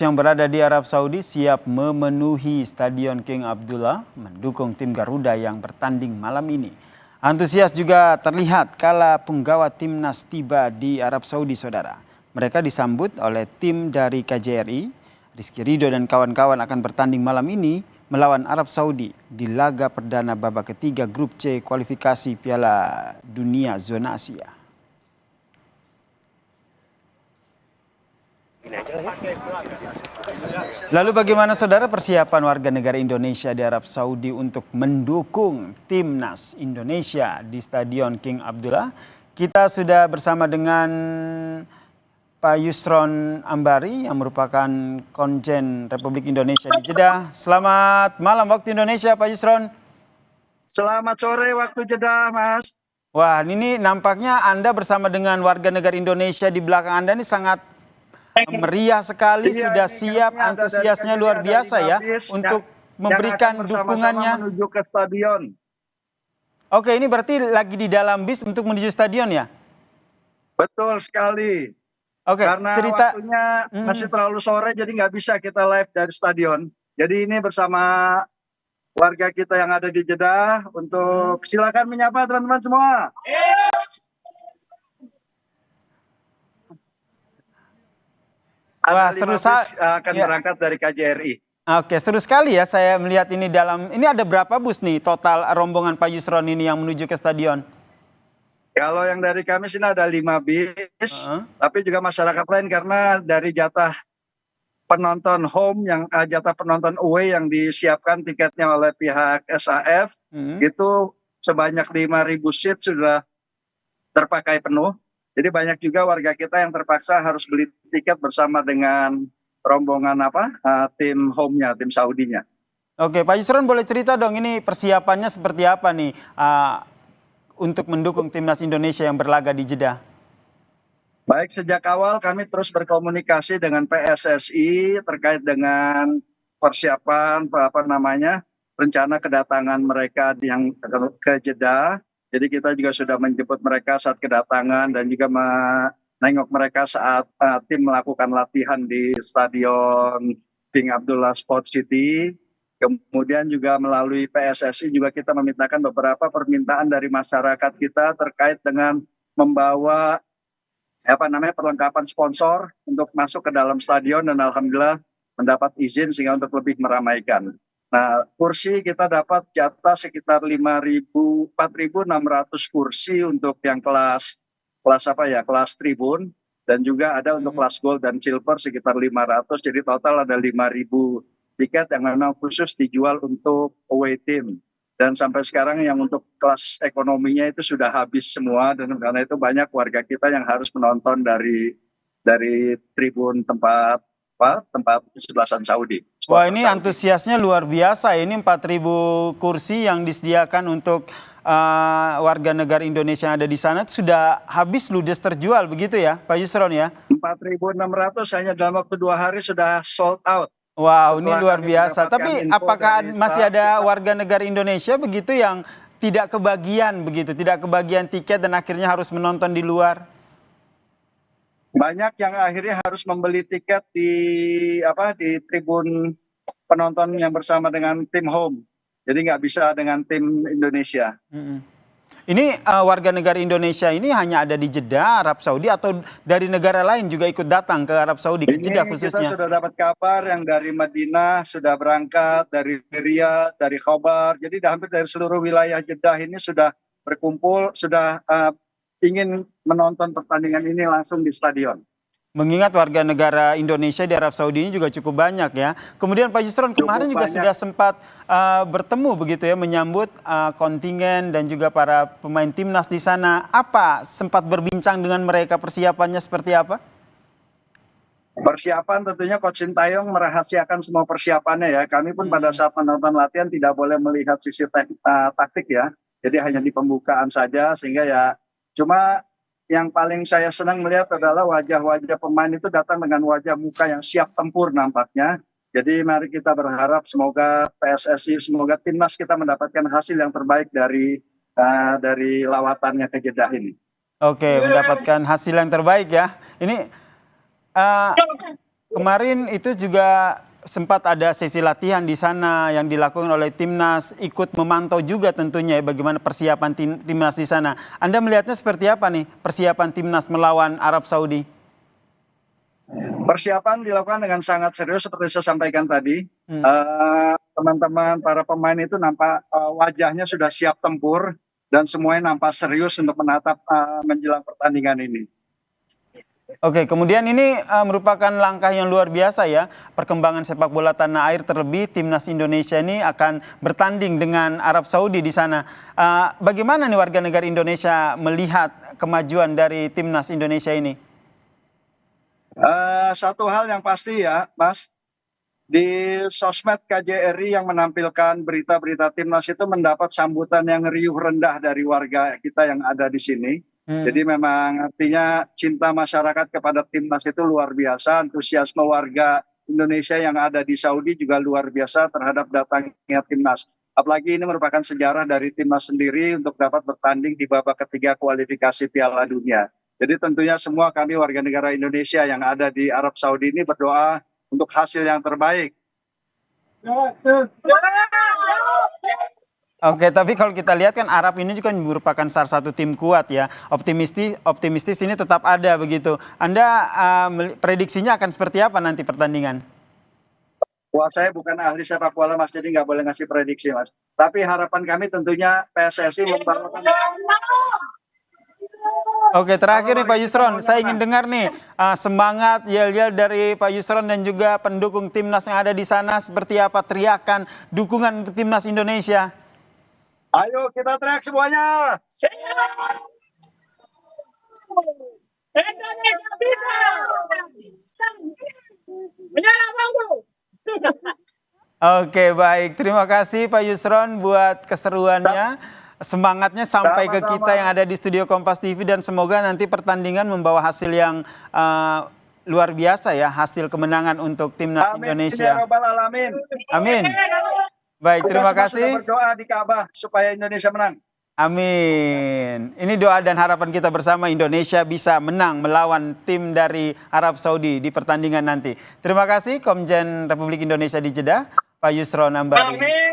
Yang berada di Arab Saudi siap memenuhi Stadion King Abdullah mendukung tim Garuda yang bertanding malam ini. Antusias juga terlihat kala punggawa timnas tiba di Arab Saudi, saudara. Mereka disambut oleh tim dari KJRI. Rizky Ridho dan kawan-kawan akan bertanding malam ini melawan Arab Saudi di laga perdana babak ketiga grup C kualifikasi Piala Dunia Zona Asia. Lalu bagaimana saudara persiapan warga negara Indonesia di Arab Saudi untuk mendukung timnas Indonesia di Stadion King Abdullah? Kita sudah bersama dengan Pak Yusron Ambari yang merupakan Konjen Republik Indonesia di Jeddah. Selamat malam waktu Indonesia Pak Yusron. Selamat sore waktu Jeddah, Mas. Wah, ini nampaknya Anda bersama dengan warga negara Indonesia di belakang Anda ini sangat meriah sekali, sudah siap, antusiasnya luar biasa ya untuk memberikan dukungannya menuju ke stadion. Oke, ini berarti lagi di dalam bis untuk menuju stadion ya? Betul sekali. Oke, karena waktunya masih terlalu sore jadi nggak bisa kita live dari stadion. Jadi ini bersama warga kita yang ada di Jeddah untuk silakan menyapa teman-teman semua. Wah, seru sekali akan berangkat dari KJRI. Oke, seru sekali ya saya melihat ini ini ada berapa bus nih total rombongan Pak Yusron ini yang menuju ke stadion? Kalau yang dari kami sini ada 5 bis, tapi juga masyarakat lain karena dari jatah penonton home jatah penonton away yang disiapkan tiketnya oleh pihak SAF itu sebanyak 5.000 seat sudah terpakai penuh. Jadi banyak juga warga kita yang terpaksa harus beli tiket bersama dengan rombongan tim home-nya, tim Saudinya. Oke, Pak Yusron boleh cerita dong ini persiapannya seperti apa nih untuk mendukung timnas Indonesia yang berlaga di Jeddah? Baik, sejak awal kami terus berkomunikasi dengan PSSI terkait dengan persiapan rencana kedatangan mereka yang ke Jeddah. Jadi kita juga sudah menjemput mereka saat kedatangan dan juga menengok mereka saat tim melakukan latihan di Stadion King Abdullah Sport City. Kemudian juga melalui PSSI juga kita memintakan beberapa permintaan dari masyarakat kita terkait dengan membawa perlengkapan sponsor untuk masuk ke dalam stadion dan alhamdulillah mendapat izin sehingga untuk lebih meramaikan. Nah, kursi kita dapat jatah sekitar 4.600 kursi untuk yang kelas tribun dan juga ada untuk kelas gold dan silver sekitar 500. Jadi total ada 5.000 tiket yang memang khusus dijual untuk away team. Dan sampai sekarang yang untuk kelas ekonominya itu sudah habis semua dan karena itu banyak warga kita yang harus menonton dari tribun tempat kesebelasan Saudi. Wah, ini antusiasnya luar biasa. Ini 4.000 kursi yang disediakan untuk warga negara Indonesia yang ada di sana itu sudah habis ludes terjual begitu ya Pak Yusron ya? 4.600 hanya dalam waktu 2 hari sudah sold out. Wow, ini luar biasa. Tapi apakah masih ada warga negara Indonesia begitu yang tidak kebagian tiket dan akhirnya harus menonton di luar? Banyak yang akhirnya harus membeli tiket di tribun penonton yang bersama dengan tim home. Jadi nggak bisa dengan tim Indonesia. Ini warga negara Indonesia ini hanya ada di Jeddah, Arab Saudi atau dari negara lain juga ikut datang ke Arab Saudi, ke Jeddah khususnya? Kita sudah dapat kabar yang dari Madinah sudah berangkat, dari Riyadh, dari Khobar. Jadi hampir dari seluruh wilayah Jeddah ini sudah berkumpul, sudah ingin menonton pertandingan ini langsung di stadion. Mengingat warga negara Indonesia di Arab Saudi ini juga cukup banyak ya. Kemudian Pak Yusron kemarin juga sudah sempat bertemu begitu ya, menyambut kontingen dan juga para pemain timnas di sana. Apa sempat berbincang dengan mereka, persiapannya seperti apa? Persiapan tentunya Coach Sintayong merahasiakan semua persiapannya ya. Kami pun pada saat menonton latihan tidak boleh melihat sisi taktik ya. Jadi hanya di pembukaan saja sehingga ya cuma yang paling saya senang melihat adalah wajah-wajah pemain itu datang dengan wajah muka yang siap tempur nampaknya. Jadi mari kita berharap semoga PSSI, semoga timnas kita mendapatkan hasil yang terbaik dari lawatannya ke Jeddah ini. Oke, mendapatkan hasil yang terbaik ya. Ini kemarin itu juga sempat ada sesi latihan di sana yang dilakukan oleh timnas, ikut memantau juga tentunya ya bagaimana persiapan timnas di sana. Anda melihatnya seperti apa nih persiapan timnas melawan Arab Saudi? Persiapan dilakukan dengan sangat serius seperti saya sampaikan tadi. Teman-teman para pemain itu nampak wajahnya sudah siap tempur dan semuanya nampak serius untuk menatap menjelang pertandingan ini. Oke, kemudian ini merupakan langkah yang luar biasa ya, perkembangan sepak bola tanah air, terlebih timnas Indonesia ini akan bertanding dengan Arab Saudi di sana. Bagaimana nih warga negara Indonesia melihat kemajuan dari timnas Indonesia ini? Satu hal yang pasti ya, Mas, di sosmed KJRI yang menampilkan berita-berita timnas itu mendapat sambutan yang riuh rendah dari warga kita yang ada di sini. Jadi memang artinya cinta masyarakat kepada timnas itu luar biasa, antusiasme warga Indonesia yang ada di Saudi juga luar biasa terhadap datangnya timnas. Apalagi ini merupakan sejarah dari timnas sendiri untuk dapat bertanding di babak ketiga kualifikasi Piala Dunia. Jadi tentunya semua kami warga negara Indonesia yang ada di Arab Saudi ini berdoa untuk hasil yang terbaik. Oke, tapi kalau kita lihat kan Arab ini juga merupakan salah satu tim kuat ya. Optimistis ini tetap ada begitu. Anda prediksinya akan seperti apa nanti pertandingan? Wah, saya bukan ahli sepak bola, Mas, jadi nggak boleh ngasih prediksi, Mas. Tapi harapan kami tentunya PSSI membawakan. Oke, terakhir nih Pak Yusron, saya ingin dengar nih semangat yel-yel dari Pak Yusron dan juga pendukung timnas yang ada di sana, seperti apa teriakan dukungan untuk timnas Indonesia. Ayo kita teriak semuanya. Indonesia bisa. Menyerang bangku. Oke, baik. Terima kasih Pak Yusron buat keseruannya. Semangatnya sampai ke kita yang ada di studio Kompas TV dan semoga nanti pertandingan membawa hasil yang luar biasa ya, hasil kemenangan untuk timnas Indonesia. Amin. Amin. Baik, terima kasih. Berdoa di Ka'bah supaya Indonesia menang. Amin. Ini doa dan harapan kita bersama, Indonesia bisa menang melawan tim dari Arab Saudi di pertandingan nanti. Terima kasih Komjen Republik Indonesia di Jeddah, Pak Yusron Ambari. Amin.